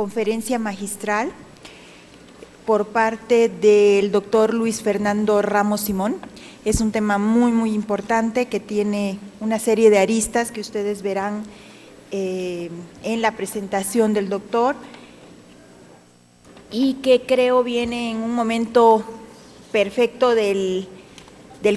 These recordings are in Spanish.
conferencia magistral por parte del doctor Luis Fernando Ramos Simón. Es un tema muy importante que tiene una serie de aristas que ustedes verán en la presentación del doctor y que creo viene en un momento perfecto del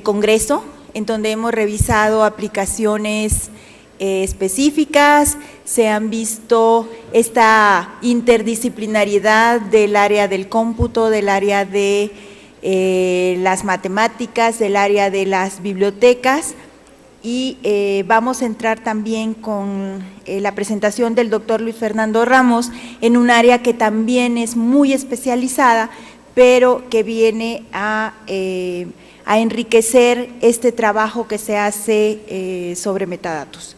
Congreso, en donde hemos revisado aplicaciones específicas, se han visto esta interdisciplinariedad del área del cómputo, del área de las matemáticas, del área de las bibliotecas y vamos a entrar también con la presentación del doctor Luis Fernando Ramos en un área que también es muy especializada, pero que viene a enriquecer este trabajo que se hace sobre metadatos.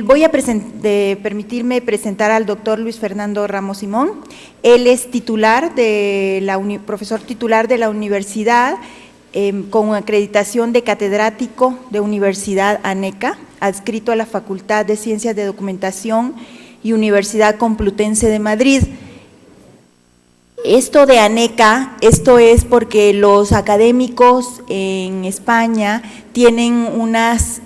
Voy a permitirme presentar al doctor Luis Fernando Ramos Simón. Él es profesor titular de la universidad con acreditación de catedrático de Universidad ANECA, adscrito a la Facultad de Ciencias de Documentación y Universidad Complutense de Madrid. Esto de ANECA, esto es porque los académicos en España tienen unas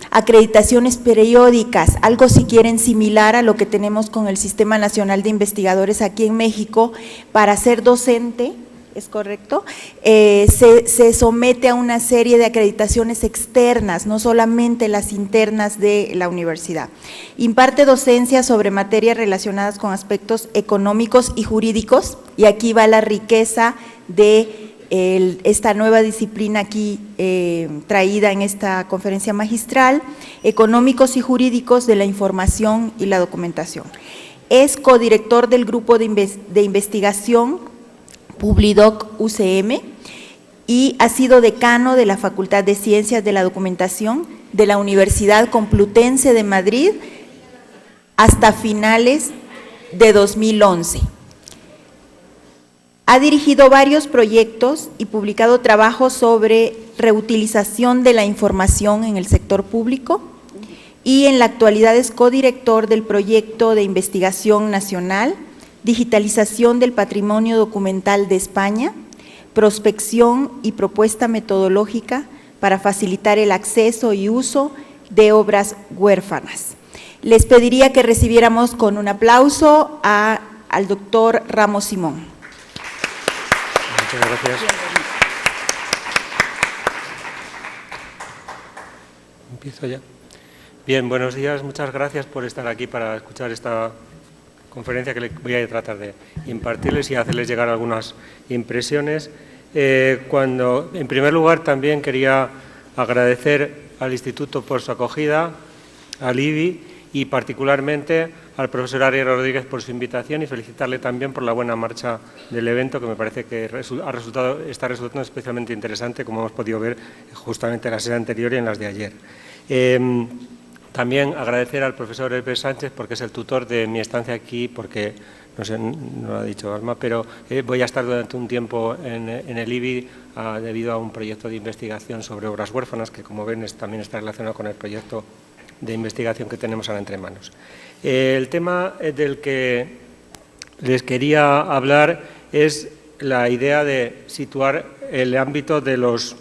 acreditaciones periódicas, algo si quieren similar a lo que tenemos con el Sistema Nacional de Investigadores aquí en México. Para ser docente, ¿es correcto? Se somete a una serie de acreditaciones externas, no solamente las internas de la universidad. Imparte docencia sobre materias relacionadas con aspectos económicos y jurídicos, y aquí va la riqueza de esta nueva disciplina aquí traída en esta conferencia magistral, económicos y jurídicos de la información y la documentación. Es codirector del grupo de investigación Publidoc UCM y ha sido decano de la Facultad de Ciencias de la Documentación de la Universidad Complutense de Madrid hasta finales de 2011. Ha dirigido varios proyectos y publicado trabajos sobre reutilización de la información en el sector público y en la actualidad es codirector del proyecto de investigación nacional, digitalización del patrimonio documental de España, prospección y propuesta metodológica para facilitar el acceso y uso de obras huérfanas. Les pediría que recibiéramos con un aplauso al doctor Ramos Simón. Muchas gracias. Empiezo ya. Bien, buenos días. Muchas gracias por estar aquí para escuchar esta conferencia que voy a tratar de impartirles y hacerles llegar algunas impresiones. En primer lugar, también quería agradecer al Instituto por su acogida, al IBI y particularmente al profesor Ariel Rodríguez por su invitación y felicitarle también por la buena marcha del evento, que me parece que está resultando especialmente interesante, como hemos podido ver justamente en la sesión anterior y en las de ayer. También agradecer al profesor Herbert Sánchez porque es el tutor de mi estancia aquí, porque, no sé, no lo ha dicho Alma, pero voy a estar durante un tiempo en el IBI debido a un proyecto de investigación sobre obras huérfanas que, como ven, también está relacionado con el proyecto de investigación que tenemos ahora entre manos. El tema del que les quería hablar es la idea de situar el ámbito de los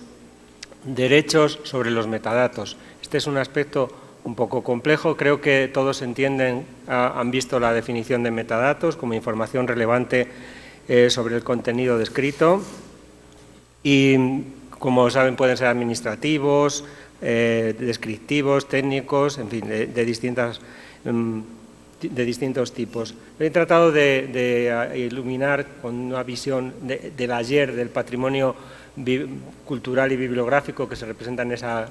derechos sobre los metadatos. Este es un aspecto un poco complejo, creo que todos entienden, han visto la definición de metadatos como información relevante sobre el contenido descrito y, como saben, pueden ser administrativos, descriptivos, técnicos, en fin, de distintos tipos. He tratado de iluminar con una visión del ayer, del patrimonio cultural y bibliográfico que se representa en esa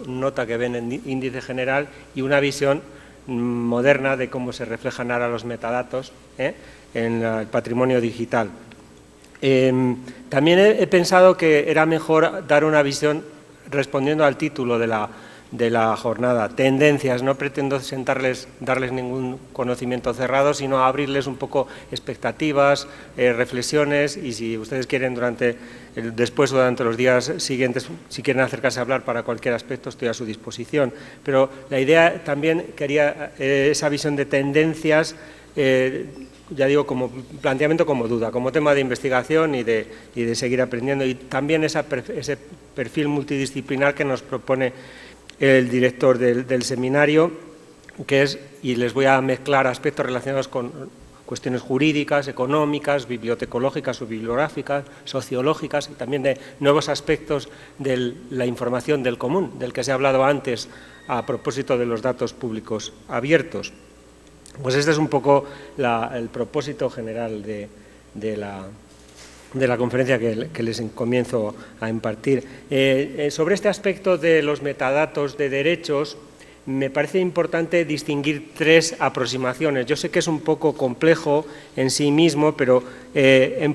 nota que ven en índice general y una visión moderna de cómo se reflejan ahora los metadatos en el patrimonio digital. También he pensado que era mejor dar una visión respondiendo al título de la jornada, tendencias. No pretendo darles ningún conocimiento cerrado, sino abrirles un poco expectativas, reflexiones y si ustedes quieren después o durante los días siguientes, si quieren acercarse a hablar para cualquier aspecto, estoy a su disposición. Pero la idea también quería esa visión de tendencias ya digo, como planteamiento, como duda, como tema de investigación y de seguir aprendiendo, y también ese perfil multidisciplinar que nos propone el director del seminario, que es, y les voy a mezclar aspectos relacionados con cuestiones jurídicas, económicas, bibliotecológicas o bibliográficas, sociológicas, y también de nuevos aspectos de la información del común, del que se ha hablado antes a propósito de los datos públicos abiertos. Pues este es un poco el propósito general de la conferencia que les comienzo a impartir. Sobre este aspecto de los metadatos de derechos, me parece importante distinguir tres aproximaciones. Yo sé que es un poco complejo en sí mismo, pero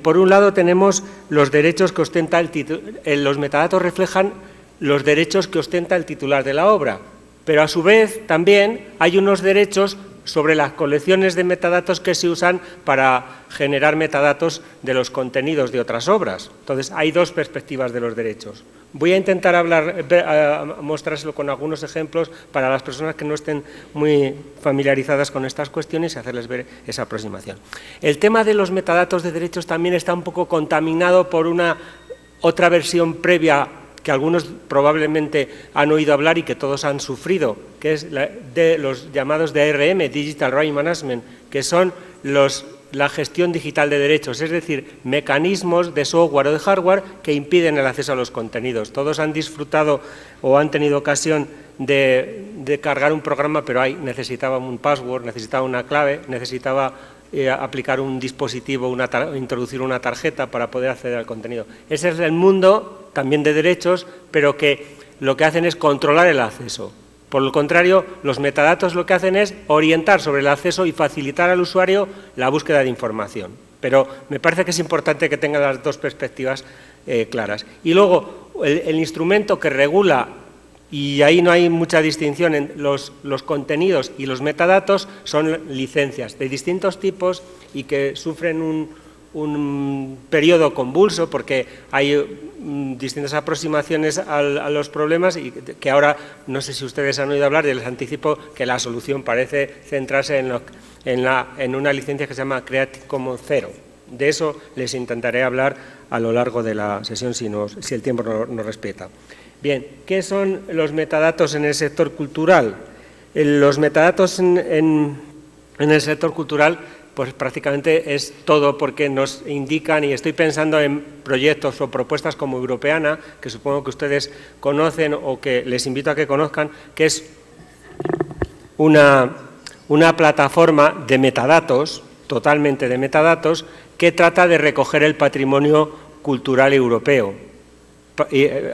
por un lado tenemos los derechos que ostenta el titular. Los metadatos reflejan los derechos que ostenta el titular de la obra, pero a su vez también hay unos derechos sobre las colecciones de metadatos que se usan para generar metadatos de los contenidos de otras obras. Entonces, hay dos perspectivas de los derechos. Voy a intentar mostrárselo con algunos ejemplos para las personas que no estén muy familiarizadas con estas cuestiones y hacerles ver esa aproximación. El tema de los metadatos de derechos también está un poco contaminado por una otra versión previa que algunos probablemente han oído hablar y que todos han sufrido, que es de los llamados DRM, Digital Rights Management, que son la gestión digital de derechos, es decir, mecanismos de software o de hardware que impiden el acceso a los contenidos. Todos han disfrutado o han tenido ocasión de cargar un programa, pero necesitaba un password, necesitaba una clave, necesitaba aplicar un dispositivo, introducir una tarjeta para poder acceder al contenido. Ese es el mundo también de derechos, pero que lo que hacen es controlar el acceso. Por el contrario, los metadatos lo que hacen es orientar sobre el acceso y facilitar al usuario la búsqueda de información. Pero me parece que es importante que tengan las dos perspectivas claras. Y luego, el instrumento que regula, y ahí no hay mucha distinción en los contenidos y los metadatos, son licencias de distintos tipos y que sufren un periodo convulso porque hay distintas aproximaciones a los problemas y que ahora, no sé si ustedes han oído hablar, les anticipo que la solución parece centrarse en una licencia que se llama Creative Commons 0. De eso les intentaré hablar a lo largo de la sesión si el tiempo nos respeta. Bien, ¿qué son los metadatos en el sector cultural? Los metadatos en el sector cultural pues prácticamente es todo, porque nos indican, y estoy pensando en proyectos o propuestas como Europeana, que supongo que ustedes conocen o que les invito a que conozcan, que es una plataforma de metadatos, totalmente de metadatos, que trata de recoger el patrimonio cultural europeo.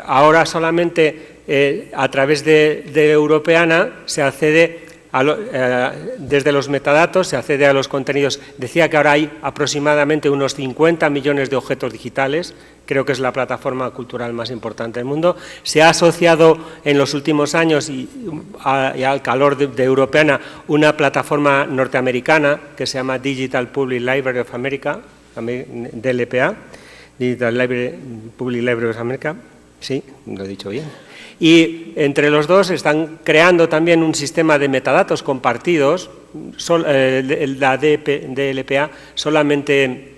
Ahora solamente a través de Europeana se accede desde los metadatos, se accede a los contenidos. Decía que ahora hay aproximadamente unos 50 millones de objetos digitales, creo que es la plataforma cultural más importante del mundo. Se ha asociado en los últimos años y al calor de Europeana una plataforma norteamericana que se llama Digital Public Library of America, DLPA, Digital Public Library of America, sí, lo he dicho bien. Y entre los dos están creando también un sistema de metadatos compartidos. La DLPA solamente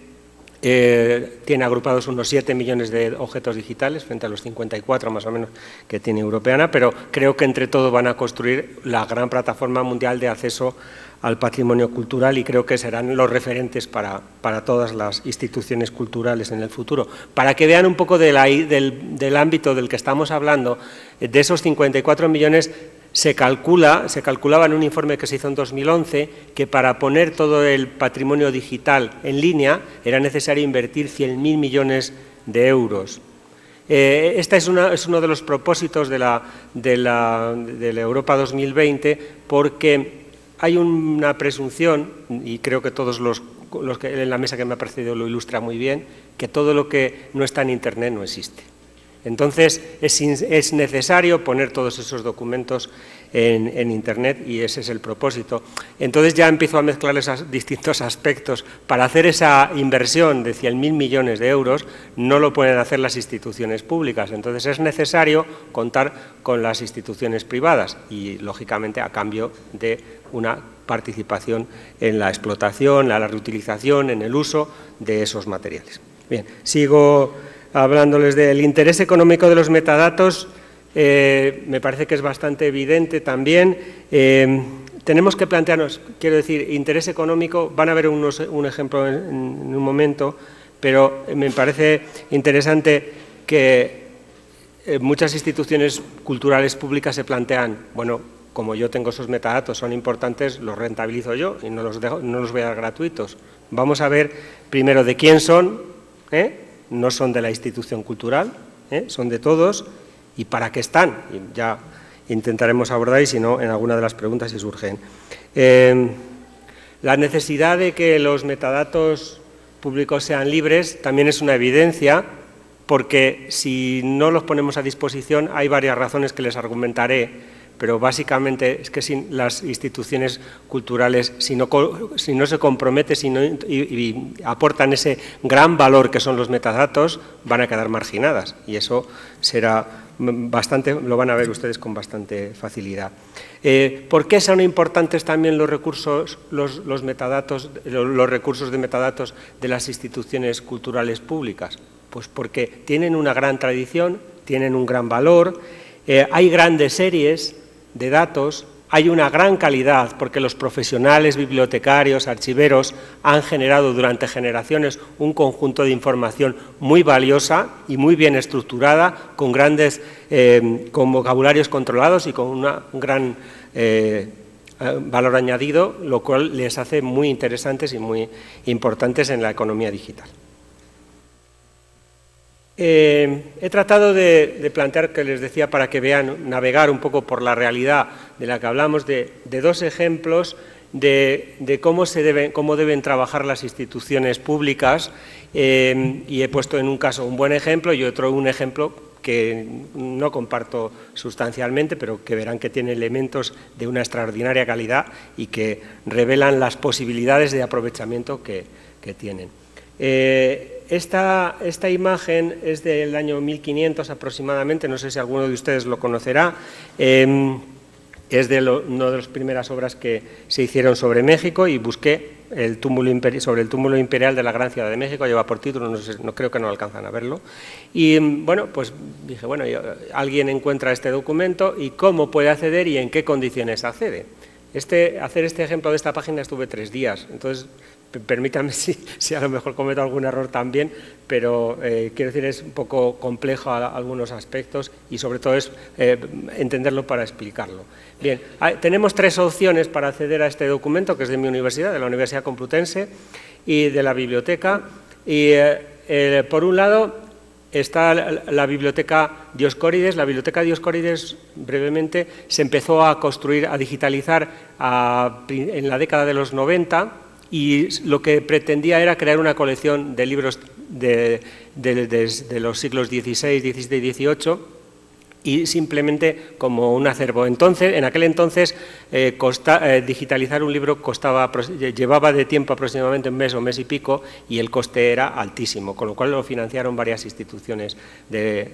tiene agrupados unos 7 millones de objetos digitales frente a los 54 más o menos que tiene Europeana, pero creo que entre todos van a construir la gran plataforma mundial de acceso al patrimonio cultural y creo que serán los referentes para todas las instituciones culturales en el futuro. Para que vean un poco del ámbito del que estamos hablando, de esos 54 millones se calculaba en un informe que se hizo en 2011 que para poner todo el patrimonio digital en línea era necesario invertir 100.000 millones de euros. Este es uno de los propósitos de la Europa 2020 porque hay una presunción, y creo que todos los que en la mesa que me ha precedido lo ilustra muy bien, que todo lo que no está en Internet no existe. Entonces, es necesario poner todos esos documentos en Internet, y ese es el propósito. Entonces ya empiezo a mezclar esos distintos aspectos. Para hacer esa inversión de 100.000 millones de euros no lo pueden hacer las instituciones públicas, entonces es necesario contar con las instituciones privadas y, lógicamente, a cambio de una participación en la explotación, la reutilización, en el uso de esos materiales. Bien, sigo hablándoles del interés económico de los metadatos. Me parece que es bastante evidente también. Tenemos que plantearnos, quiero decir, interés económico, van a ver un ejemplo en un momento, pero me parece interesante que muchas instituciones culturales públicas se plantean, bueno, como yo tengo esos metadatos, son importantes, los rentabilizo yo y no los voy a dar gratuitos. Vamos a ver primero de quién son, no son de la institución cultural, son de todos, y para qué están. Y ya intentaremos abordar, y si no, en alguna de las preguntas si surgen. La necesidad de que los metadatos públicos sean libres también es una evidencia, porque si no los ponemos a disposición hay varias razones que les argumentaré, pero básicamente es que sin las instituciones culturales, si no se comprometen y aportan ese gran valor que son los metadatos, van a quedar marginadas, y eso será bastante, lo van a ver ustedes con bastante facilidad. ¿Por qué son importantes también los recursos, los metadatos, los recursos de metadatos de las instituciones culturales públicas? Pues porque tienen una gran tradición, tienen un gran valor, hay grandes series de datos, hay una gran calidad, porque los profesionales, bibliotecarios, archiveros han generado durante generaciones un conjunto de información muy valiosa y muy bien estructurada, con grandes, con vocabularios controlados y con un gran valor añadido, lo cual les hace muy interesantes y muy importantes en la economía digital. He tratado de plantear, que les decía, para que vean, navegar un poco por la realidad de la que hablamos, de dos ejemplos de cómo deben trabajar las instituciones públicas, y he puesto en un caso un buen ejemplo y otro un ejemplo que no comparto sustancialmente, pero que verán que tiene elementos de una extraordinaria calidad y que revelan las posibilidades de aprovechamiento que tienen. Esta imagen es del año 1500 aproximadamente, no sé si alguno de ustedes lo conocerá. Es una de las primeras obras que se hicieron sobre México, y busqué sobre el túmulo imperial de la Gran Ciudad de México, lleva por título, no creo que no alcanzan a verlo. Y bueno, pues dije, bueno, alguien encuentra este documento y cómo puede acceder y en qué condiciones accede. Hacer este ejemplo de esta página estuve 3 días, entonces permítanme si a lo mejor cometo algún error también, pero quiero decir, es un poco complejo algunos aspectos y sobre todo es entenderlo para explicarlo. Bien, tenemos 3 opciones para acceder a este documento, que es de mi universidad, de la Universidad Complutense y de la biblioteca. Y por un lado está la biblioteca Dioscórides. La biblioteca Dioscórides, brevemente, se empezó a construir, a digitalizar en la década de los 90, y lo que pretendía era crear una colección de libros de los siglos XVI, XVII y XVIII, y simplemente como un acervo. Entonces, en aquel entonces, digitalizar un libro llevaba de tiempo aproximadamente un mes o mes y pico, y el coste era altísimo, con lo cual lo financiaron varias instituciones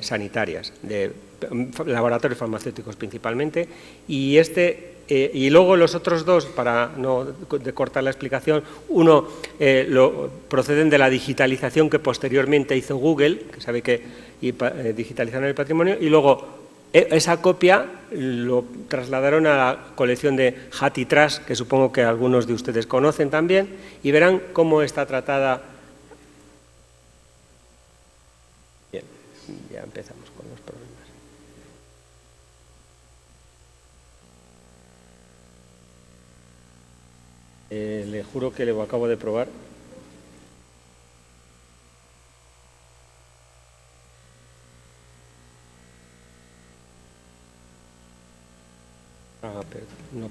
sanitarias, de laboratorios farmacéuticos principalmente, y luego los otros dos, para no cortar la explicación, uno proceden de la digitalización que posteriormente hizo Google, que sabe que digitalizaron el patrimonio, y luego esa copia lo trasladaron a la colección de HathiTrash, que supongo que algunos de ustedes conocen también, y verán cómo está tratada. Bien, ya empezamos con los problemas. Le juro que lo acabo de probar.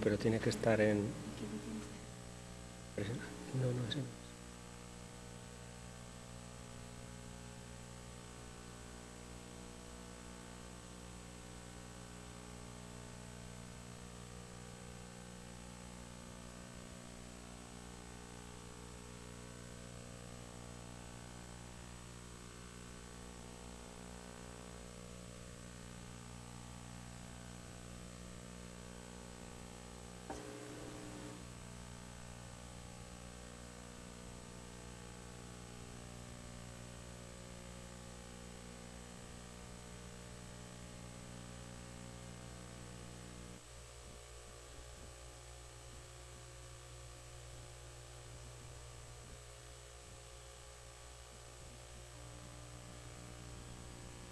Pero tiene que estar en... No, ese no.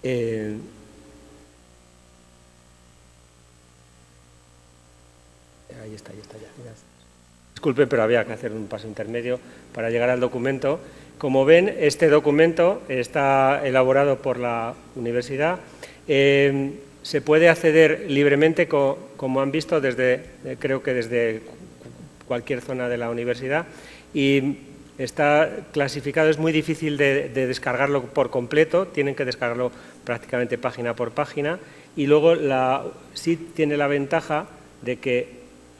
Ahí está ya. Disculpe, pero había que hacer un paso intermedio para llegar al documento. Como ven, este documento está elaborado por la universidad. Se puede acceder libremente, como han visto, creo que desde cualquier zona de la universidad, y está clasificado. Es muy difícil de descargarlo por completo, tienen que descargarlo prácticamente página por página, y luego sí tiene la ventaja de que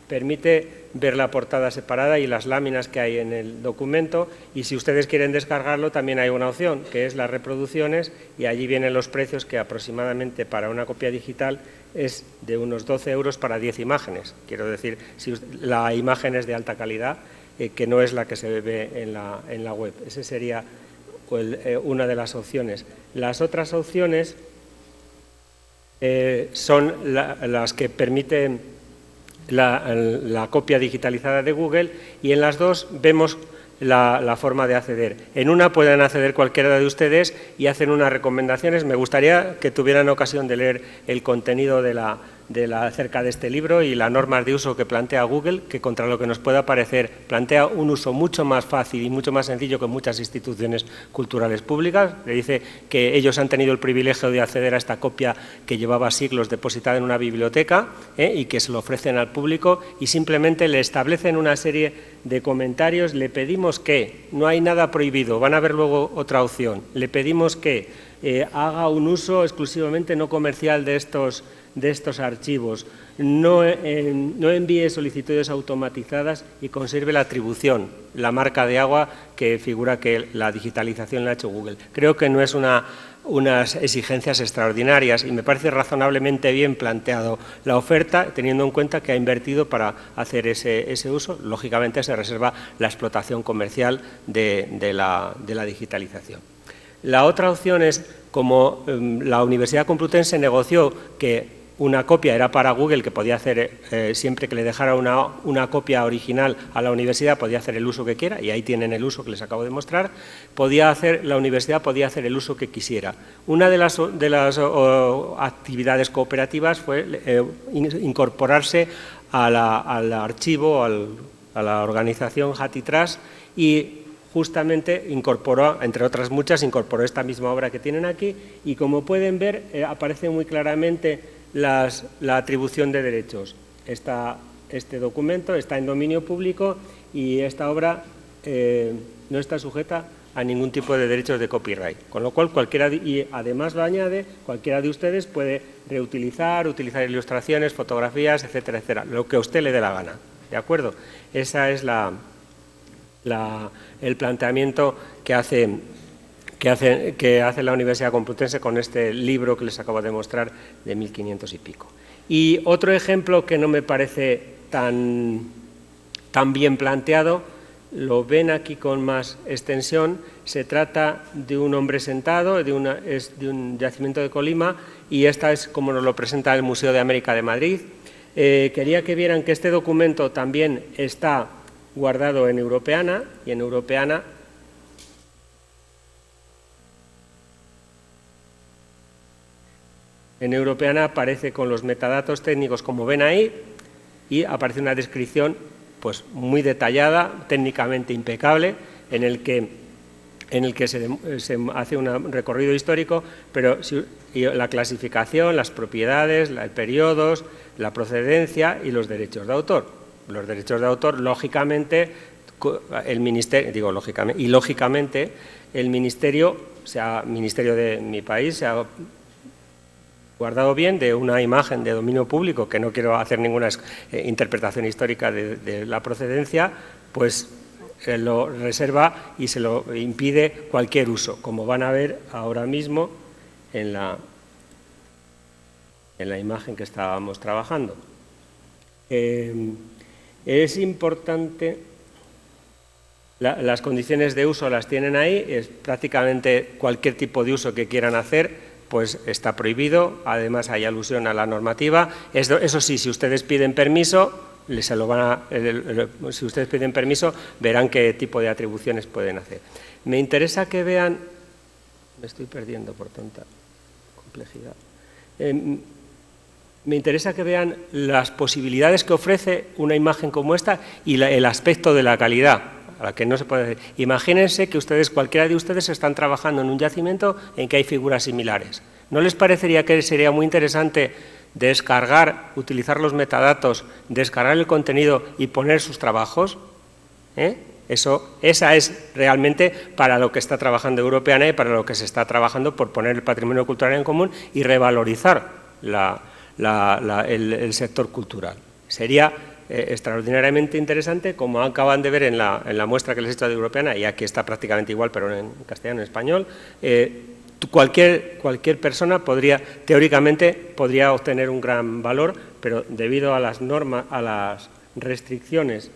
permite ver la portada separada y las láminas que hay en el documento, y si ustedes quieren descargarlo también hay una opción, que es las reproducciones, y allí vienen los precios, que aproximadamente para una copia digital es de unos 12 euros para 10 imágenes. Quiero decir, si la imagen es de alta calidad, que no es la que se ve en la web. Esa sería una de las opciones. Las otras opciones son las que permiten la copia digitalizada de Google, y en las dos vemos la forma de acceder. En una pueden acceder cualquiera de ustedes y hacen unas recomendaciones. Me gustaría que tuvieran ocasión de leer el contenido acerca de este libro y las normas de uso que plantea Google, que contra lo que nos pueda parecer plantea un uso mucho más fácil y mucho más sencillo que muchas instituciones culturales públicas. Le dice que ellos han tenido el privilegio de acceder a esta copia que llevaba siglos depositada en una biblioteca, y que se lo ofrecen al público, y simplemente le establecen una serie de comentarios. Le pedimos que, no hay nada prohibido, van a ver luego otra opción, le pedimos que haga un uso exclusivamente no comercial de estos archivos, no envíe solicitudes automatizadas y conserve la atribución, la marca de agua que figura que la digitalización la ha hecho Google. Creo que no es unas exigencias extraordinarias, y me parece razonablemente bien planteado la oferta, teniendo en cuenta que ha invertido para hacer ese uso. Lógicamente se reserva la explotación comercial de la digitalización. La otra opción es, como la Universidad Complutense negoció que una copia era para Google, que podía hacer, siempre que le dejara una copia original a la universidad, podía hacer el uso que quiera, y ahí tienen el uso que les acabo de mostrar. La universidad podía hacer el uso que quisiera. Una de las actividades cooperativas fue incorporarse al archivo, a la organización HathiTrust, y justamente incorporó, entre otras muchas, incorporó esta misma obra que tienen aquí, y como pueden ver, aparece muy claramente la atribución de derechos. Este documento está en dominio público, y esta obra no está sujeta a ningún tipo de derechos de copyright, con lo cual y además lo añade, cualquiera de ustedes puede utilizar ilustraciones, fotografías, etcétera, etcétera, lo que a usted le dé la gana, ¿de acuerdo? Esa es el planteamiento que hace la Universidad Complutense con este libro que les acabo de mostrar, de 1500 y pico. Y otro ejemplo que no me parece tan bien planteado, lo ven aquí con más extensión. Se trata de un hombre sentado, de un yacimiento de Colima, y esta es como nos lo presenta el Museo de América de Madrid. Quería que vieran que este documento también está guardado en Europeana, y en Europeana aparece con los metadatos técnicos, como ven ahí, y aparece una descripción pues muy detallada, técnicamente impecable, en el que se hace un recorrido histórico, pero la clasificación, las propiedades, los periodos, la procedencia y los derechos de autor. Los derechos de autor, lógicamente, el Ministerio, lógicamente, el Ministerio de mi país se ha guardado bien de una imagen de dominio público, que no quiero hacer ninguna interpretación histórica de la procedencia, pues lo reserva y se lo impide cualquier uso, como van a ver ahora mismo en la imagen que estábamos trabajando. Es importante, las condiciones de uso las tienen ahí, es prácticamente cualquier tipo de uso que quieran hacer, pues está prohibido. Además hay alusión a la normativa. Eso sí, si ustedes piden permiso, si ustedes piden permiso, verán qué tipo de atribuciones pueden hacer. Me interesa que vean, me estoy perdiendo por tanta complejidad. Me interesa que vean las posibilidades que ofrece una imagen como esta y el aspecto de la calidad, a la que no se puede decir. Imagínense que cualquiera de ustedes están trabajando en un yacimiento en que hay figuras similares. ¿No les parecería que sería muy interesante descargar, utilizar los metadatos, descargar el contenido y poner sus trabajos? Esa es realmente para lo que está trabajando Europeana y para lo que se está trabajando por poner el patrimonio cultural en común y revalorizar el sector cultural. Sería extraordinariamente interesante, como acaban de ver en la muestra que les he hecho de Europeana, y aquí está prácticamente igual, pero en castellano y en español, cualquier persona teóricamente podría obtener un gran valor, pero debido a las normas, a las restricciones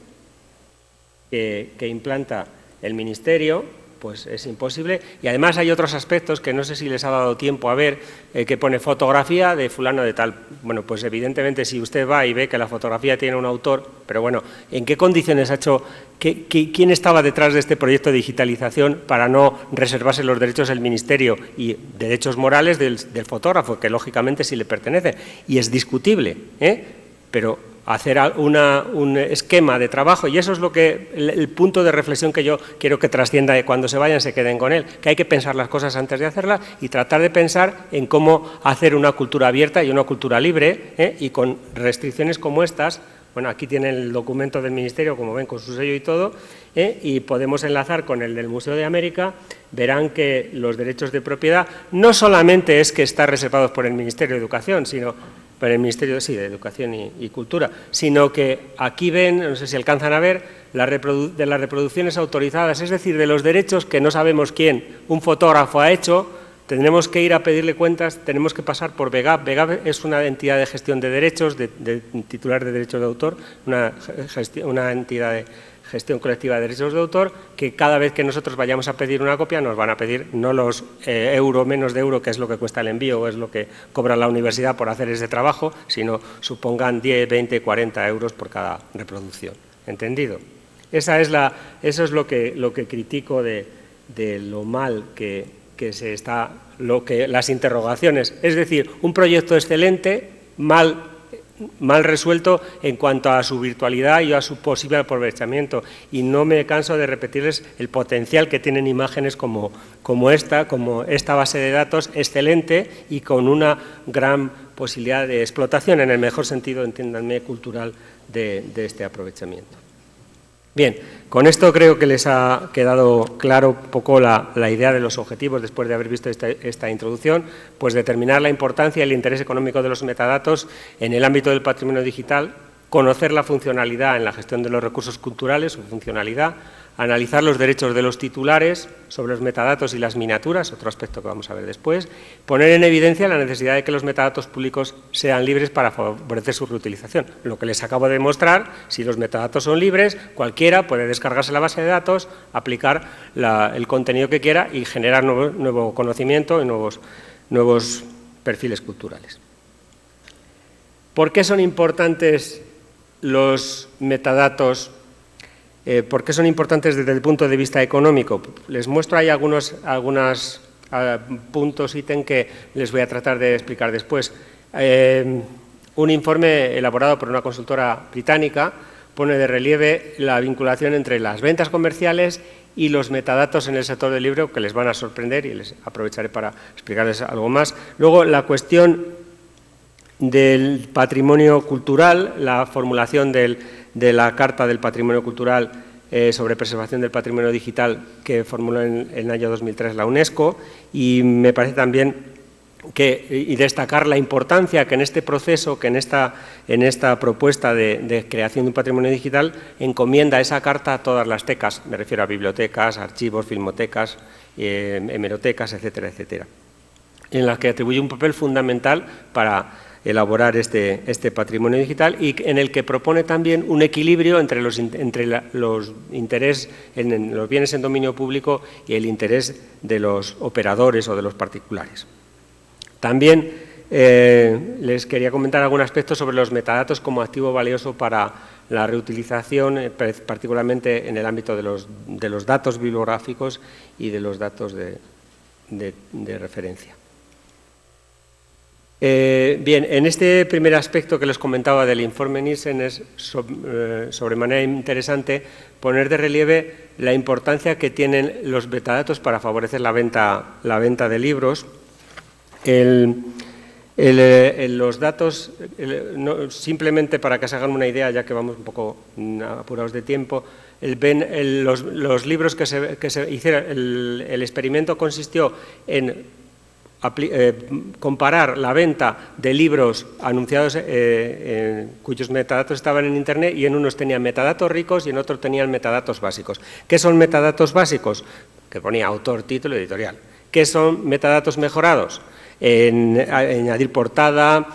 que implanta el Ministerio, pues es imposible. Y además hay otros aspectos que no sé si les ha dado tiempo a ver, que pone fotografía de fulano de tal. Bueno, pues evidentemente si usted va y ve que la fotografía tiene un autor, pero bueno, ¿en qué condiciones ha hecho? ¿Quién estaba detrás de este proyecto de digitalización para no reservarse los derechos del Ministerio y derechos morales del fotógrafo, que lógicamente sí le pertenece? Y es discutible, pero hacer un esquema de trabajo, y eso es el punto de reflexión que yo quiero que trascienda, y cuando se vayan se queden con él, que hay que pensar las cosas antes de hacerlas y tratar de pensar en cómo hacer una cultura abierta y una cultura libre, y con restricciones como estas. Bueno, aquí tienen el documento del Ministerio, como ven, con su sello y todo, y podemos enlazar con el del Museo de América. Verán que los derechos de propiedad no solamente es que están reservados por el Ministerio de Educación, sino por el Ministerio de Educación y Cultura, sino que aquí ven, no sé si alcanzan a ver, de las reproducciones autorizadas, es decir, de los derechos que no sabemos quién, un fotógrafo ha hecho. Tendremos que ir a pedirle cuentas, tenemos que pasar por VEGAP. VEGAP es una entidad de gestión de derechos, de titular de derechos de autor, una entidad de gestión colectiva de derechos de autor, que cada vez que nosotros vayamos a pedir una copia nos van a pedir no los menos de euro, que es lo que cuesta el envío o es lo que cobra la universidad por hacer ese trabajo, sino supongan 10, 20, 40 euros por cada reproducción. ¿Entendido? Eso es lo que critico de lo mal las interrogaciones. Es decir, un proyecto excelente, mal resuelto en cuanto a su virtualidad y a su posible aprovechamiento, y no me canso de repetirles el potencial que tienen imágenes como esta base de datos excelente y con una gran posibilidad de explotación, en el mejor sentido, entiéndanme, cultural de este aprovechamiento. Bien, con esto creo que les ha quedado claro un poco la idea de los objetivos, después de haber visto esta introducción, pues determinar la importancia y el interés económico de los metadatos en el ámbito del patrimonio digital, conocer la funcionalidad en la gestión de los recursos culturales, su funcionalidad, analizar los derechos de los titulares sobre los metadatos y las miniaturas, otro aspecto que vamos a ver después, poner en evidencia la necesidad de que los metadatos públicos sean libres para favorecer su reutilización. Lo que les acabo de mostrar, si los metadatos son libres, cualquiera puede descargarse la base de datos, aplicar el contenido que quiera y generar nuevo conocimiento y nuevos perfiles culturales. ¿Por qué son importantes los metadatos? ¿Por qué son importantes desde el punto de vista económico? Les muestro ahí algunos puntos, ítem que les voy a tratar de explicar después. Un informe elaborado por una consultora británica pone de relieve la vinculación entre las ventas comerciales y los metadatos en el sector del libro, que les van a sorprender y les aprovecharé para explicarles algo más. Luego, la cuestión del patrimonio cultural, la formulación de la Carta del Patrimonio Cultural sobre preservación del patrimonio digital que formuló en el año 2003 la UNESCO, y me parece también y destacar la importancia que en este proceso, que en esta propuesta de creación de un patrimonio digital, encomienda esa carta a todas las tecas, me refiero a bibliotecas, archivos, filmotecas, hemerotecas, etcétera, etcétera, en las que atribuye un papel fundamental para elaborar este patrimonio digital, y en el que propone también un equilibrio entre los intereses en los bienes en dominio público y el interés de los operadores o de los particulares. También les quería comentar algún aspecto sobre los metadatos como activo valioso para la reutilización, particularmente en el ámbito de los datos bibliográficos y de los datos de referencia. Bien, en este primer aspecto que les comentaba del informe Nielsen es sobremanera interesante poner de relieve la importancia que tienen los metadatos para favorecer la venta de libros. Los datos, simplemente para que se hagan una idea, ya que vamos un poco apurados de tiempo, los libros que se hicieron, el experimento consistió en comparar la venta de libros anunciados cuyos metadatos estaban en Internet, y en unos tenían metadatos ricos y en otros tenían metadatos básicos. ¿Qué son metadatos básicos? Que ponía autor, título, editorial. ¿Qué son metadatos mejorados? Añadir portada,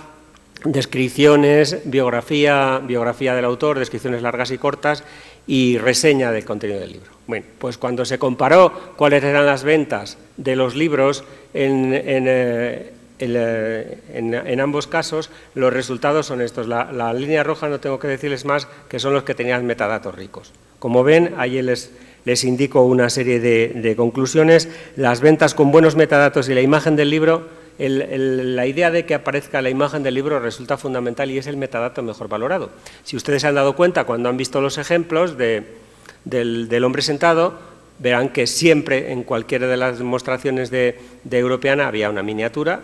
descripciones, biografía del autor, descripciones largas y cortas y reseña del contenido del libro. Bueno, pues cuando se comparó cuáles eran las ventas de los libros en ambos casos, los resultados son estos. La línea roja no tengo que decirles más, que son los que tenían metadatos ricos. Como ven, ahí les indico una serie de conclusiones. Las ventas con buenos metadatos y la imagen del libro, la idea de que aparezca la imagen del libro resulta fundamental y es el metadato mejor valorado. Si ustedes se han dado cuenta cuando han visto los ejemplos del hombre sentado, verán que siempre en cualquiera de las demostraciones de Europeana había una miniatura,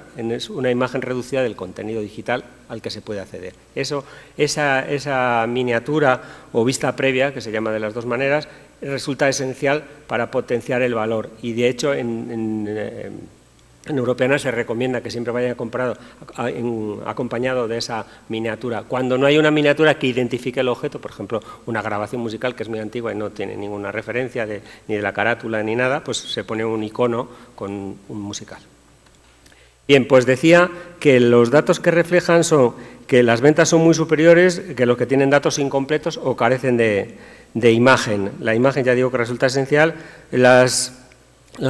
una imagen reducida del contenido digital al que se puede acceder. Esa miniatura o vista previa, que se llama de las dos maneras, resulta esencial para potenciar el valor, y de hecho en Europeana se recomienda que siempre vaya acompañado de esa miniatura. Cuando no hay una miniatura que identifique el objeto, por ejemplo, una grabación musical que es muy antigua y no tiene ninguna referencia ni de la carátula ni nada, pues se pone un icono con un musical. Bien, pues decía que los datos que reflejan son que las ventas son muy superiores que los que tienen datos incompletos o carecen de imagen. La imagen, ya digo, que resulta esencial. Las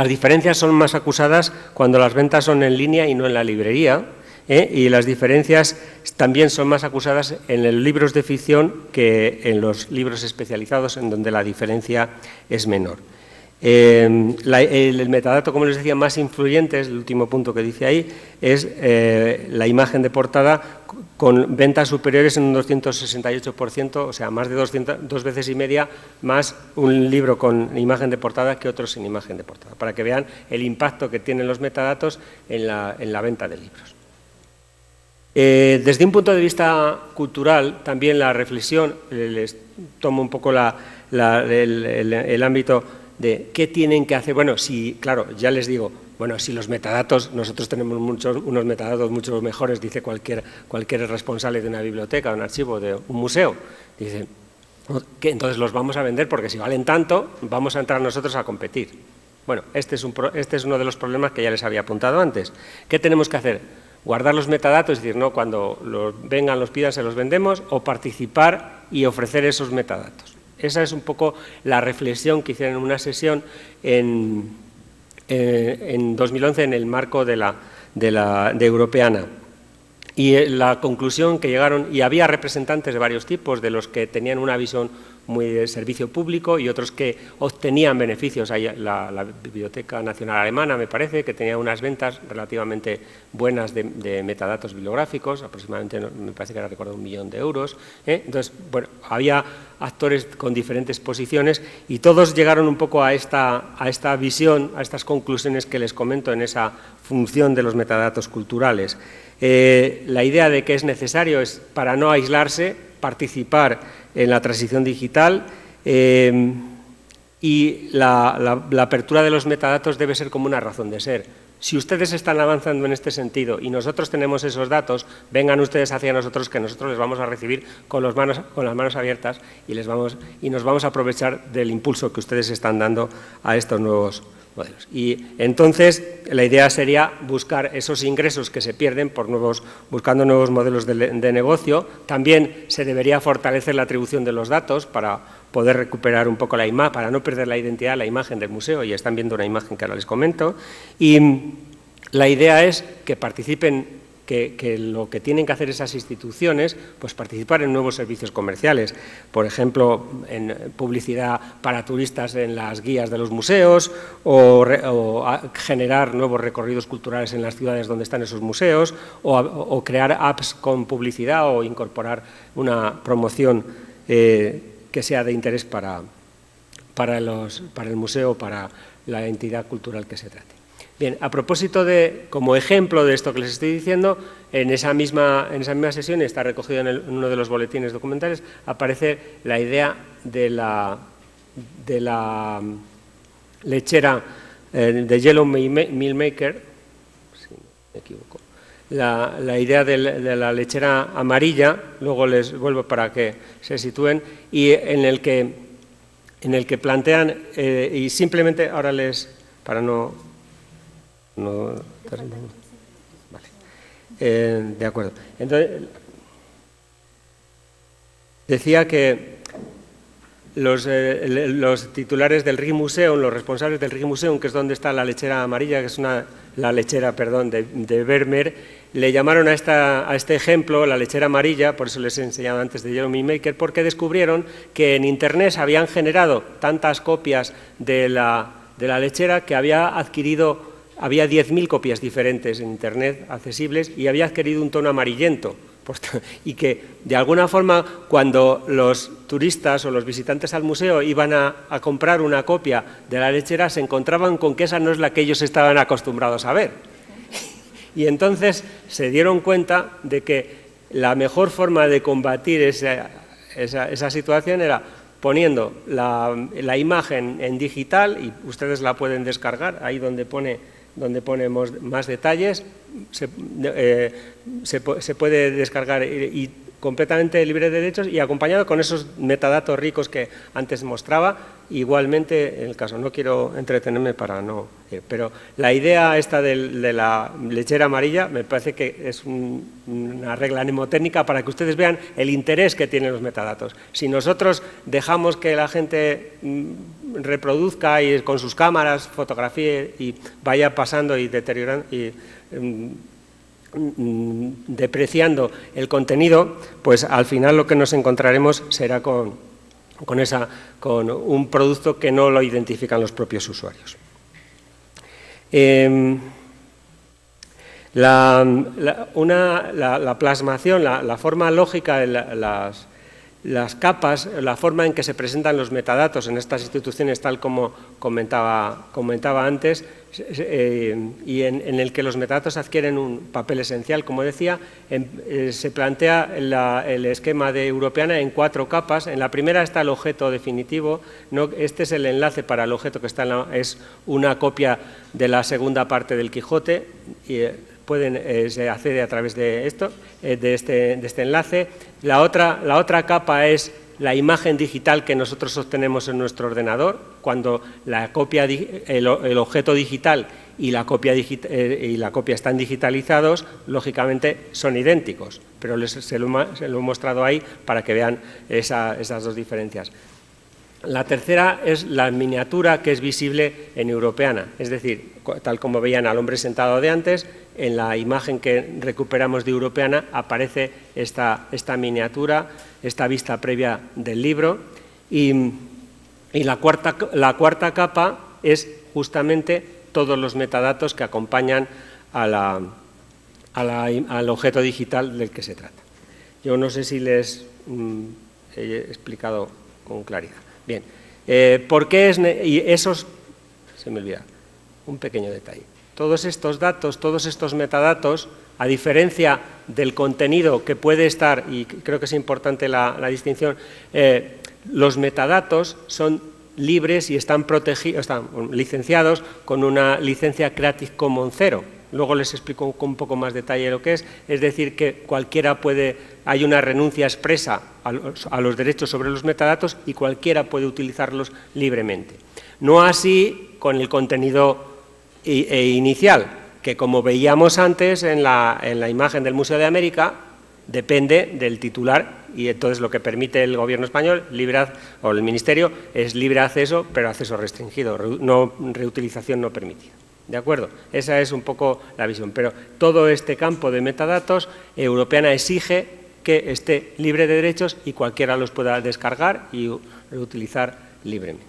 diferencias son más acusadas cuando las ventas son en línea y no en la librería, y las diferencias también son más acusadas en los libros de ficción que en los libros especializados, en donde la diferencia es menor. El metadato, como les decía, más influyente, es el último punto que dice ahí, es la imagen de portada con ventas superiores en un 268%, o sea, más de 2 veces y media más un libro con imagen de portada que otros sin imagen de portada, para que vean el impacto que tienen los metadatos en la venta de libros. Desde un punto de vista cultural, también la reflexión, les tomo un poco el ámbito de qué tienen que hacer. Bueno, claro, ya les digo, bueno, si los metadatos, nosotros tenemos unos metadatos mucho mejores, dice cualquier responsable de una biblioteca, de un archivo, de un museo, dice que entonces los vamos a vender porque si valen tanto, vamos a entrar nosotros a competir. Bueno, este es uno de los problemas que ya les había apuntado antes. ¿Qué tenemos que hacer? Guardar los metadatos, es decir, no cuando vengan, los pidan, se los vendemos, o participar y ofrecer esos metadatos. Esa es un poco la reflexión que hicieron en una sesión en 2011 en el marco de Europeana. Y la conclusión que llegaron, y había representantes de varios tipos, de los que tenían una visión muy de servicio público y otros que obtenían beneficios. Hay la Biblioteca Nacional Alemana, me parece, que tenía unas ventas relativamente buenas de metadatos bibliográficos, aproximadamente, me parece que ahora recuerdo, 1 millón de euros. Entonces, bueno, había actores con diferentes posiciones y todos llegaron un poco a esta visión, a estas conclusiones que les comento en esa función de los metadatos culturales. La idea de que es necesario es, para no aislarse, participar en la transición digital, y la apertura de los metadatos debe ser como una razón de ser. Si ustedes están avanzando en este sentido y nosotros tenemos esos datos, vengan ustedes hacia nosotros, que nosotros les vamos a recibir con las manos abiertas y nos vamos a aprovechar del impulso que ustedes están dando a estos nuevos modelos. Y entonces la idea sería buscar esos ingresos que se pierden buscando nuevos modelos de negocio. También se debería fortalecer la atribución de los datos para poder recuperar un poco la imagen, para no perder la identidad, la imagen del museo, y están viendo una imagen que ahora les comento. Y la idea es que participen que lo que tienen que hacer esas instituciones, pues participar en nuevos servicios comerciales, por ejemplo, en publicidad para turistas en las guías de los museos o generar nuevos recorridos culturales en las ciudades donde están esos museos o crear apps con publicidad o incorporar una promoción que sea de interés para el museo, para la entidad cultural que se trate. Bien, a propósito como ejemplo de esto que les estoy diciendo, en esa misma sesión, está recogido en uno de los boletines documentales, aparece la idea de la lechera de Yellow Mill Maker, si me equivoco, la idea de la lechera amarilla, luego les vuelvo para que se sitúen, y en el que plantean, y simplemente ahora para no vale. De acuerdo. Entonces, decía que los titulares del Rijksmuseum, los responsables del Rijksmuseum, que es donde está la lechera amarilla, que es la lechera, perdón, de Vermeer, le llamaron a este ejemplo la lechera amarilla, por eso les he enseñado antes de Yellow Mill Maker, porque descubrieron que en Internet se habían generado tantas copias de la lechera que había 10.000 copias diferentes en Internet accesibles y había adquirido un tono amarillento. Y que, de alguna forma, cuando los turistas o los visitantes al museo iban a comprar una copia de la lechera, se encontraban con que esa no es la que ellos estaban acostumbrados a ver. Y entonces se dieron cuenta de que la mejor forma de combatir esa situación era poniendo la imagen en digital, y ustedes la pueden descargar, ahí donde ponemos más detalles, se puede descargar y completamente libre de derechos y acompañado con esos metadatos ricos que antes mostraba. Igualmente, en el caso, no quiero entretenerme para no ir, pero la idea esta de la lechera amarilla me parece que es una regla mnemotécnica para que ustedes vean el interés que tienen los metadatos. Si nosotros dejamos que la gente reproduzca y con sus cámaras fotografíe y vaya pasando y deteriorando y depreciando el contenido, pues al final lo que nos encontraremos será con un producto que no lo identifican los propios usuarios. La plasmación, la forma lógica de las capas, la forma en que se presentan los metadatos en estas instituciones, tal como comentaba antes, y en el que los metadatos adquieren un papel esencial, como decía, se plantea el esquema de Europeana en 4 capas. En la primera está el objeto definitivo, este es el enlace para el objeto que está es una copia de la segunda parte del Quijote, y se accede a través de este enlace. La otra capa es la imagen digital que nosotros obtenemos en nuestro ordenador, cuando el objeto digital y la copia están digitalizados, lógicamente son idénticos, pero se lo he mostrado ahí para que vean esas dos diferencias. La tercera es la miniatura que es visible en Europeana, es decir, tal como veían al hombre sentado de antes, en la imagen que recuperamos de Europeana aparece esta miniatura, esta vista previa del libro, y la cuarta capa es justamente todos los metadatos que acompañan al objeto digital del que se trata. Yo no sé si les he explicado con claridad. Bien, ¿por qué y esos? Se me olvida, un pequeño detalle. Todos estos datos, todos estos metadatos, a diferencia del contenido que puede estar, y creo que es importante la distinción, los metadatos son libres y están protegidos, están licenciados con una licencia Creative Commons 0. Luego les explico con un poco más detalle lo que es decir, que cualquiera hay una renuncia expresa a los derechos sobre los metadatos y cualquiera puede utilizarlos libremente. No así con el contenido inicial, que como veíamos antes en la imagen del Museo de América, depende del titular, y entonces lo que permite el Gobierno español o el Ministerio es libre acceso, pero acceso restringido, reutilización no permitida. ¿De acuerdo? Esa es un poco la visión. Pero todo este campo de metadatos, Europeana exige que esté libre de derechos y cualquiera los pueda descargar y reutilizar libremente.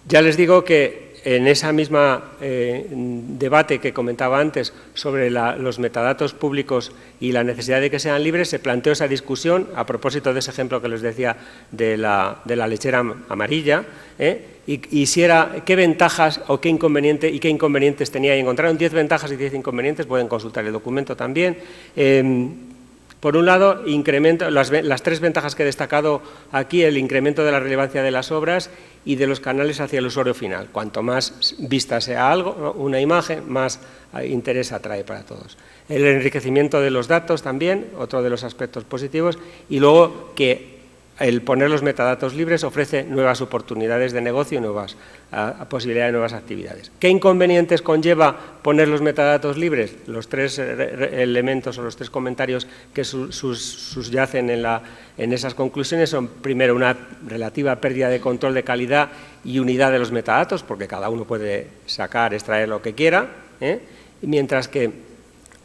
Ya les digo que en esa misma debate que comentaba antes sobre los metadatos públicos y la necesidad de que sean libres, se planteó esa discusión a propósito de ese ejemplo que les decía de la lechera amarilla, y si era qué ventajas o qué inconvenientes tenía, y encontraron 10 ventajas y 10 inconvenientes, pueden consultar el documento también. Por un lado, incremento, las 3 ventajas que he destacado aquí: el incremento de la relevancia de las obras y de los canales hacia el usuario final. Cuanto más vista sea algo, una imagen, más interés atrae para todos. El enriquecimiento de los datos también, otro de los aspectos positivos, y luego que el poner los metadatos libres ofrece nuevas oportunidades de negocio y nuevas posibilidades de nuevas actividades. ¿Qué inconvenientes conlleva poner los metadatos libres? Los 3 elementos o los 3 comentarios que subyacen en esas conclusiones son: primero, una relativa pérdida de control de calidad y unidad de los metadatos, porque cada uno puede sacar, extraer lo que quiera, mientras que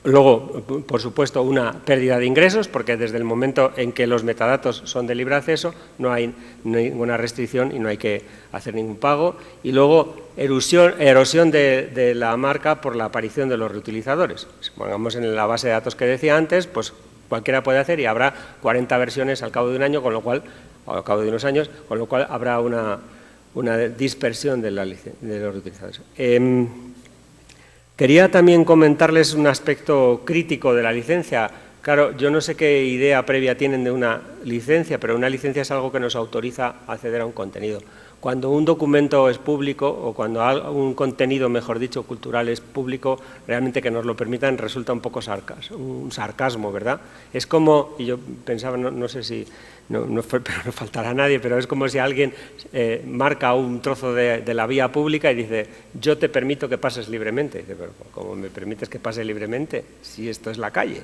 luego, por supuesto, una pérdida de ingresos, porque desde el momento en que los metadatos son de libre acceso no hay ninguna restricción y no hay que hacer ningún pago. Y luego, erosión de la marca por la aparición de los reutilizadores. Si pongamos en la base de datos que decía antes, pues cualquiera puede hacer y habrá 40 versiones al cabo de un año, con lo cual, o al cabo de unos años, con lo cual habrá una dispersión de los reutilizadores. Quería también comentarles un aspecto crítico de la licencia. Claro, yo no sé qué idea previa tienen de una licencia, pero una licencia es algo que nos autoriza a acceder a un contenido. Cuando un documento es público, o cuando un contenido, mejor dicho, cultural es público, realmente que nos lo permitan resulta un poco un sarcasmo, ¿verdad? Es como, y yo pensaba, no sé si, pero no faltará nadie, pero es como si alguien marca un trozo de la vía pública y dice: yo te permito que pases libremente. Dice: pero ¿cómo me permites que pase libremente si esto es la calle?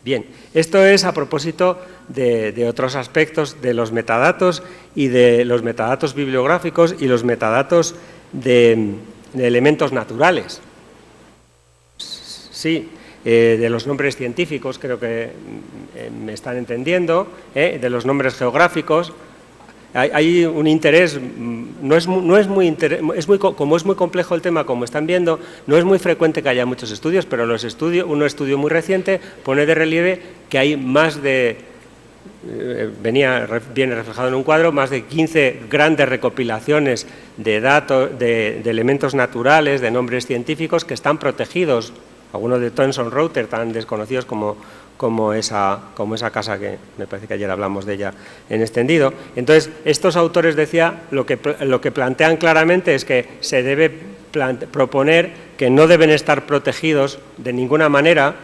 Bien, esto es a propósito de otros aspectos de los metadatos y de los metadatos bibliográficos y los metadatos de elementos naturales. Sí, de los nombres científicos, creo que me están entendiendo, de los nombres geográficos. Hay un interés, como es muy complejo el tema, como están viendo, no es muy frecuente que haya muchos estudios, pero un estudio muy reciente pone de relieve que hay más de, viene reflejado en un cuadro, más de 15 grandes recopilaciones de datos, de elementos naturales, de nombres científicos que están protegidos, algunos de Thomson Reuters, tan desconocidos como esa casa que me parece que ayer hablamos de ella en extendido. Entonces, estos autores, decía, lo que plantean claramente es que se debe proponer que no deben estar protegidos de ninguna manera.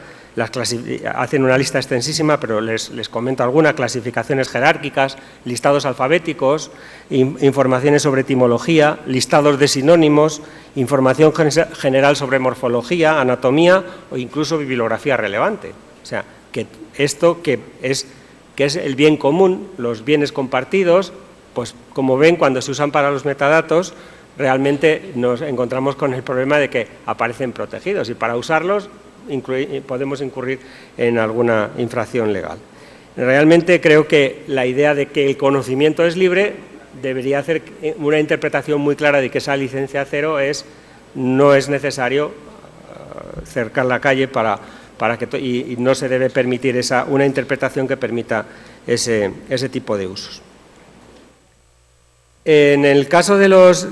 Hacen una lista extensísima, pero les comento algunas: clasificaciones jerárquicas, listados alfabéticos, informaciones sobre etimología, listados de sinónimos, información general sobre morfología, anatomía o incluso bibliografía relevante. O sea, que esto que es el bien común, los bienes compartidos, pues como ven, cuando se usan para los metadatos, realmente nos encontramos con el problema de que aparecen protegidos, y para usarlos podemos incurrir en alguna infracción legal. Realmente creo que la idea de que el conocimiento es libre debería hacer una interpretación muy clara de que esa licencia cero no es necesario cercar la calle y no se debe permitir una interpretación que permita ese tipo de usos. En el caso de los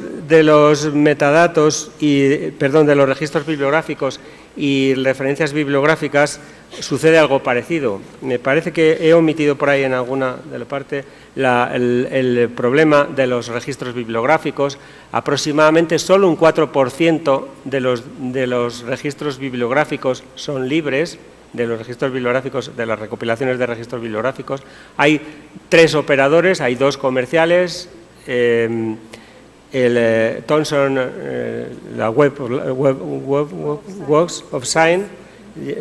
metadatos de los registros bibliográficos y referencias bibliográficas, sucede algo parecido. Me parece que he omitido por ahí en alguna de la parte el problema de los registros bibliográficos. Aproximadamente solo un 4% de los registros bibliográficos son libres, de los registros bibliográficos, de las recopilaciones de registros bibliográficos. Hay 3 operadores, hay 2 comerciales, el Thomson, la Web of Science,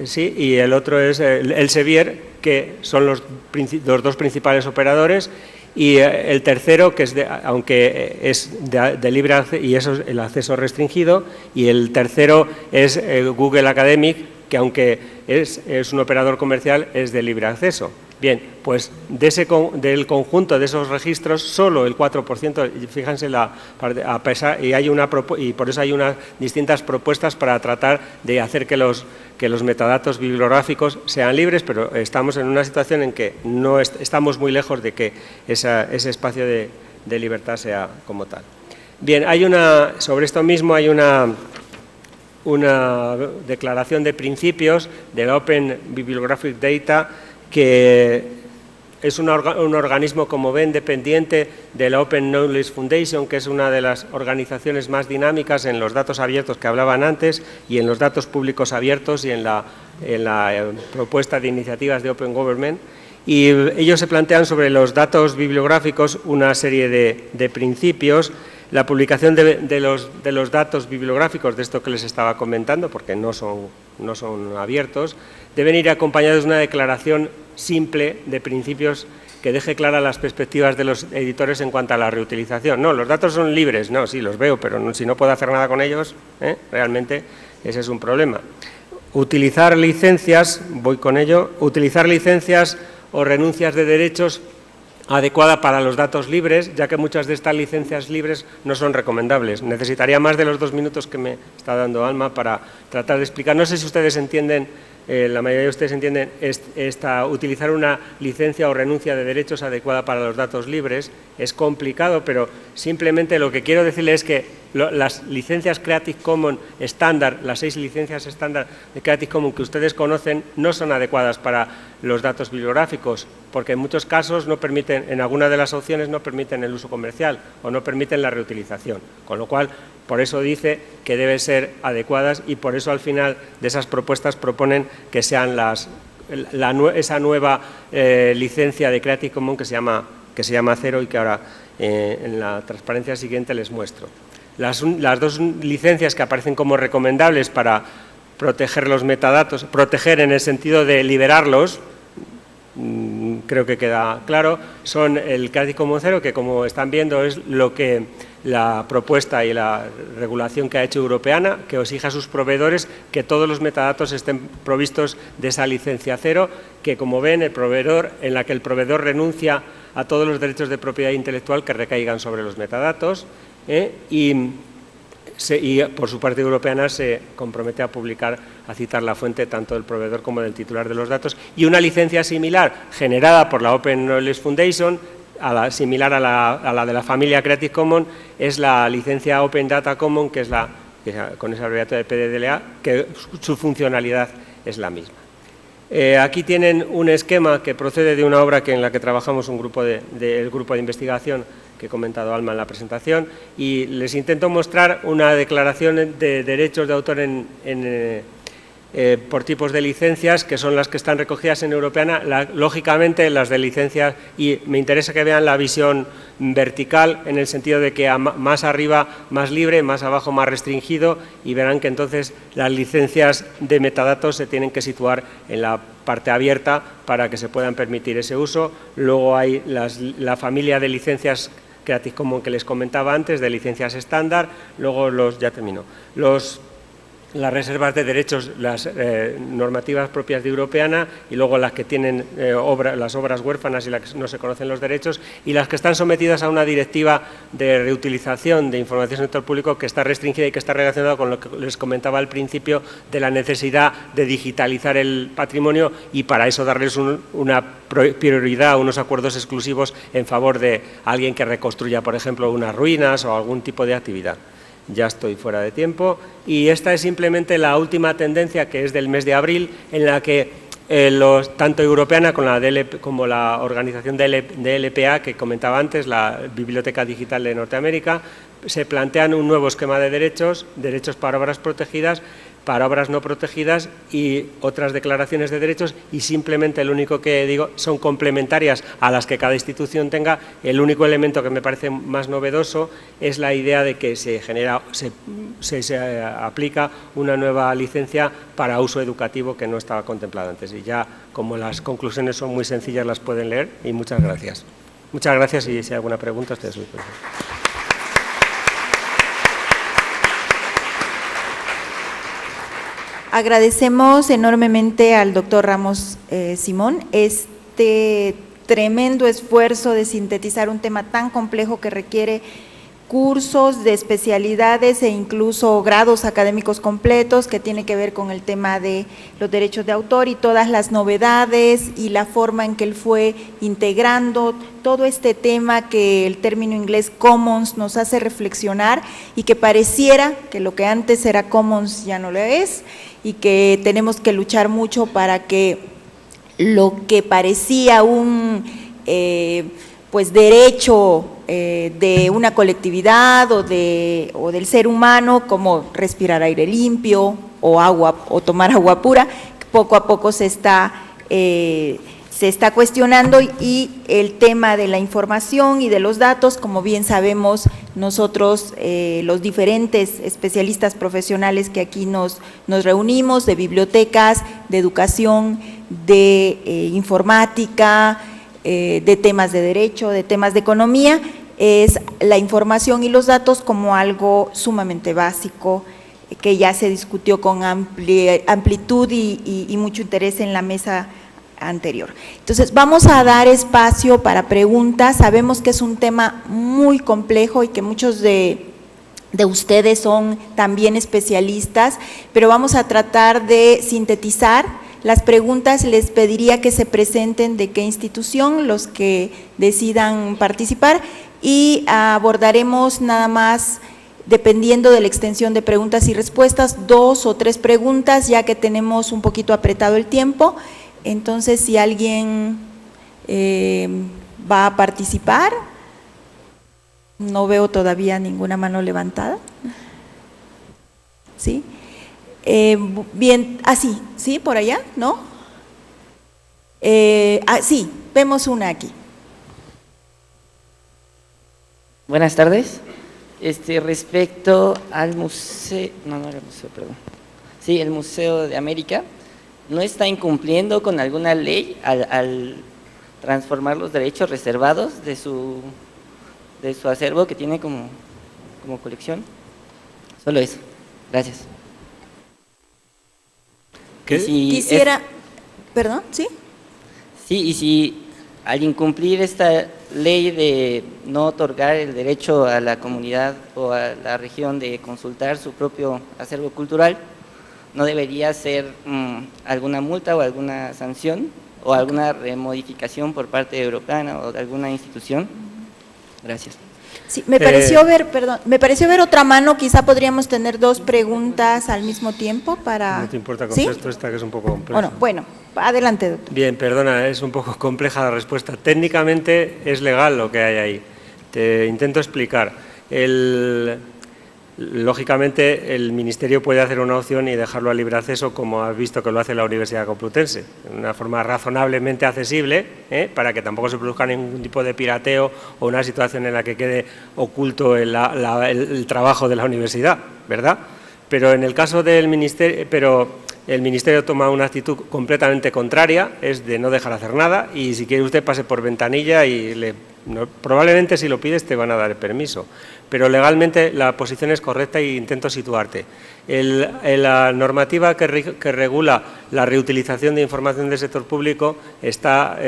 sí, y el otro es el Elsevier, que son los 2 principales operadores, Y el tercero, que es aunque es de libre acceso, y eso es el acceso restringido, y el tercero es Google Academic, que aunque es un operador comercial, es de libre acceso. Bien, pues del conjunto de esos registros, solo el 4%, fíjense, y por eso hay unas distintas propuestas para tratar de hacer que los metadatos bibliográficos sean libres, pero estamos en una situación en que no estamos muy lejos de que ese espacio de libertad sea como tal. Bien, sobre esto mismo hay una declaración de principios del Open Bibliographic Data, que es un organismo, como ven, dependiente de la Open Knowledge Foundation, que es una de las organizaciones más dinámicas en los datos abiertos que hablaban antes y en los datos públicos abiertos y en la propuesta de iniciativas de Open Government. Y ellos se plantean sobre los datos bibliográficos una serie de principios. La publicación de los datos bibliográficos, de esto que les estaba comentando, porque no son abiertos, deben ir acompañados de una declaración simple de principios que deje claras las perspectivas de los editores en cuanto a la reutilización. No, los datos son libres, no, sí, los veo, pero si no puedo hacer nada con ellos, realmente ese es un problema. Utilizar licencias, voy con ello, utilizar licencias o renuncias de derechos adecuada para los datos libres, ya que muchas de estas licencias libres no son recomendables. Necesitaría más de los 2 minutos que me está dando Alma para tratar de explicar. No sé si ustedes entienden, la mayoría de ustedes entienden, utilizar una licencia o renuncia de derechos adecuada para los datos libres. Es complicado, pero simplemente lo que quiero decirles es que las licencias Creative Commons estándar, las 6 licencias estándar de Creative Commons que ustedes conocen, no son adecuadas para los datos bibliográficos, porque en muchos casos no permiten, en alguna de las opciones no permiten el uso comercial o no permiten la reutilización, con lo cual, por eso dice que deben ser adecuadas y por eso al final de esas propuestas proponen que sean esa nueva licencia de Creative Commons que se llama Zero y que ahora en la transparencia siguiente les muestro. Las 2 licencias que aparecen como recomendables para proteger los metadatos, proteger en el sentido de liberarlos, creo que queda claro, son el Creative Commons Zero, que como están viendo es lo que la propuesta y la regulación que ha hecho Europeana, que exige a sus proveedores que todos los metadatos estén provistos de esa licencia cero, que como ven en la que el proveedor renuncia a todos los derechos de propiedad intelectual que recaigan sobre los metadatos y por su parte Europeana se compromete a publicar, a citar la fuente tanto del proveedor como del titular de los datos, y una licencia similar generada por la Open Knowledge Foundation, similar a la de la familia Creative Commons, es la licencia Open Data Commons, que es con esa abreviatura de PDDLA, que su funcionalidad es la misma. Aquí tienen un esquema que procede de una obra en la que trabajamos el grupo de investigación que he comentado Alma en la presentación, y les intento mostrar una declaración de derechos de autor por tipos de licencias, que son las que están recogidas en Europeana, lógicamente las de licencias, y me interesa que vean la visión vertical, en el sentido de que más arriba más libre, más abajo más restringido, y verán que entonces las licencias de metadatos se tienen que situar en la parte abierta para que se puedan permitir ese uso. Luego hay la familia de licencias Creative Commons que les comentaba antes, de licencias estándar, luego las reservas de derechos, las normativas propias de Europeana, y luego las que tienen las obras huérfanas y las que no se conocen los derechos, y las que están sometidas a una directiva de reutilización de información del sector público que está restringida y que está relacionada con lo que les comentaba al principio de la necesidad de digitalizar el patrimonio, y para eso darles una prioridad, unos acuerdos exclusivos en favor de alguien que reconstruya, por ejemplo, unas ruinas o algún tipo de actividad. Ya estoy fuera de tiempo, y esta es simplemente la última tendencia, que es del mes de abril, en la que tanto Europeana como la organización de LPA, que comentaba antes, la Biblioteca Digital de Norteamérica, se plantean un nuevo esquema de derechos para obras protegidas, para obras no protegidas y otras declaraciones de derechos, y simplemente lo único que digo son complementarias a las que cada institución tenga. El único elemento que me parece más novedoso es la idea de que se aplica una nueva licencia para uso educativo que no estaba contemplada antes, y ya como las conclusiones son muy sencillas las pueden leer, y muchas gracias. Muchas gracias y si hay alguna pregunta, estoy a su disposición. Agradecemos enormemente al doctor Ramos Simón este tremendo esfuerzo de sintetizar un tema tan complejo que requiere cursos de especialidades e incluso grados académicos completos, que tiene que ver con el tema de los derechos de autor y todas las novedades y la forma en que él fue integrando todo este tema que el término inglés commons nos hace reflexionar y que pareciera que lo que antes era commons ya no lo es y que tenemos que luchar mucho para que lo que parecía un pues derecho de una colectividad o del ser humano, como respirar aire limpio o agua o tomar agua pura, poco a poco se está cuestionando, y el tema de la información y de los datos, como bien sabemos nosotros, los diferentes especialistas profesionales que aquí nos reunimos, de bibliotecas, de educación, de informática, de temas de derecho, de temas de economía, es la información y los datos como algo sumamente básico que ya se discutió con amplitud y mucho interés en la mesa anterior. Entonces, vamos a dar espacio para preguntas. Sabemos que es un tema muy complejo y que muchos de ustedes son también especialistas, pero vamos a tratar de sintetizar las preguntas. Les pediría que se presenten de qué institución, los que decidan participar, y abordaremos nada más, dependiendo de la extensión de preguntas y respuestas, 2 o 3 preguntas, ya que tenemos un poquito apretado el tiempo. Entonces, si alguien va a participar, no veo todavía ninguna mano levantada. ¿Sí? Bien, sí, por allá, ¿no? Sí, vemos una aquí. Buenas tardes. Respecto al museo, no era el museo, perdón. Sí, el Museo de América, ¿no está incumpliendo con alguna ley al transformar los derechos reservados de su acervo que tiene como colección? Solo eso. Gracias. Quisiera, perdón, ¿sí? Sí, y si al incumplir esta ley de no otorgar el derecho a la comunidad o a la región de consultar su propio acervo cultural, ¿no debería ser alguna multa o alguna sanción o alguna remodificación por parte europea o de alguna institución? Gracias. Sí, me pareció ver otra mano. Quizá podríamos tener 2 preguntas al mismo tiempo para… No te importa ¿Sí? contesto esta, que es un poco compleja. Bueno, adelante, doctor. Bien, perdona, es un poco compleja la respuesta. Técnicamente es legal lo que hay ahí. Te intento explicar. Lógicamente, el Ministerio puede hacer una opción y dejarlo a libre acceso, como has visto que lo hace la Universidad Complutense, de una forma razonablemente accesible, para que tampoco se produzca ningún tipo de pirateo o una situación en la que quede oculto el trabajo de la universidad, ¿verdad? Pero en el caso del Ministerio, el Ministerio toma una actitud completamente contraria, es de no dejar hacer nada, y si quiere usted pase por ventanilla y probablemente si lo pides te van a dar el permiso. Pero legalmente la posición es correcta e intento situarte. La normativa que regula la reutilización de información del sector público está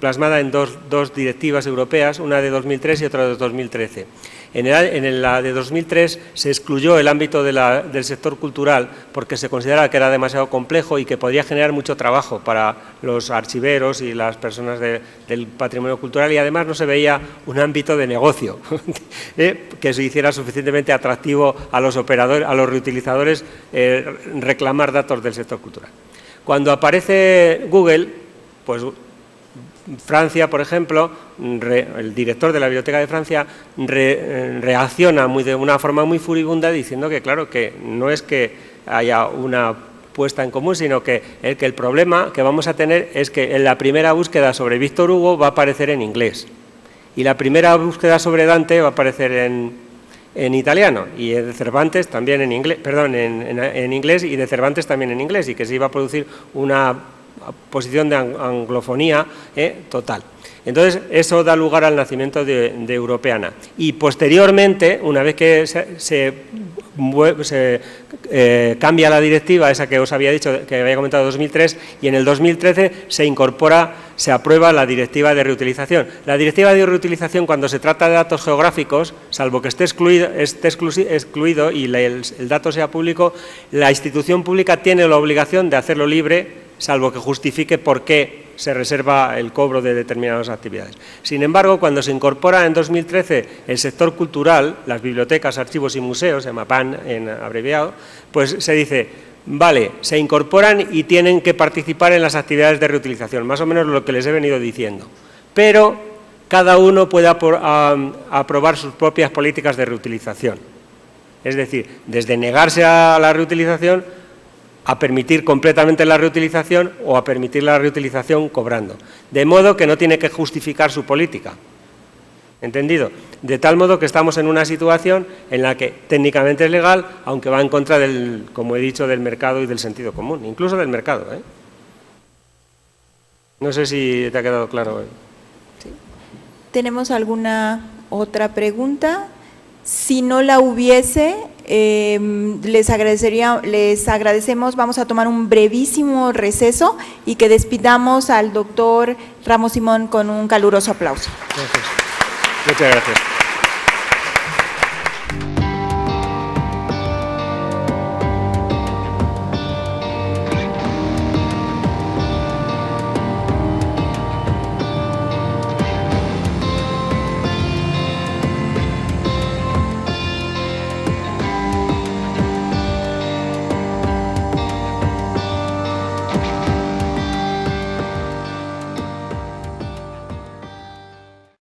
plasmada en dos directivas europeas, una de 2003 y otra de 2013. En la de 2003 se excluyó el ámbito del sector cultural porque se consideraba que era demasiado complejo y que podría generar mucho trabajo para los archiveros y las personas del patrimonio cultural, y además no se veía un ámbito de negocio que se hiciera suficientemente atractivo a los operadores, a los reutilizadores, reclamar datos del sector cultural. Cuando aparece Google, pues Francia, por ejemplo, el director de la Biblioteca de Francia reacciona de una forma muy furibunda diciendo que, claro, que no es que haya una puesta en común, sino que el problema que vamos a tener es que en la primera búsqueda sobre Víctor Hugo va a aparecer en inglés y la primera búsqueda sobre Dante va a aparecer en italiano, y de Cervantes también en inglés, perdón, en inglés, y de Cervantes también en inglés, y que se iba a producir una posición de anglofonía total. Entonces, eso da lugar al nacimiento de Europeana. Y posteriormente, una vez que se cambia la directiva, esa que os había dicho, que había comentado, 2003, y en el 2013 se aprueba la directiva de reutilización. La directiva de reutilización, cuando se trata de datos geográficos, salvo que esté excluido y el dato sea público, la institución pública tiene la obligación de hacerlo libre, salvo que justifique por qué se reserva el cobro de determinadas actividades. Sin embargo, cuando se incorpora en 2013 el sector cultural, las bibliotecas, archivos y museos, se llama PAN en abreviado, pues se dice, vale, se incorporan y tienen que participar en las actividades de reutilización, más o menos lo que les he venido diciendo, pero cada uno puede aprobar sus propias políticas de reutilización. Es decir, desde negarse a la reutilización a permitir completamente la reutilización o a permitir la reutilización cobrando. De modo que no tiene que justificar su política. ¿Entendido? De tal modo que estamos en una situación en la que técnicamente es legal, aunque va en contra del, como he dicho, del mercado y del sentido común, incluso del mercado. No sé si te ha quedado claro. Sí. ¿Tenemos alguna otra pregunta? Si no la hubiese, les agradecemos, vamos a tomar un brevísimo receso y que despidamos al doctor Ramos Simón con un caluroso aplauso. Gracias. Muchas gracias.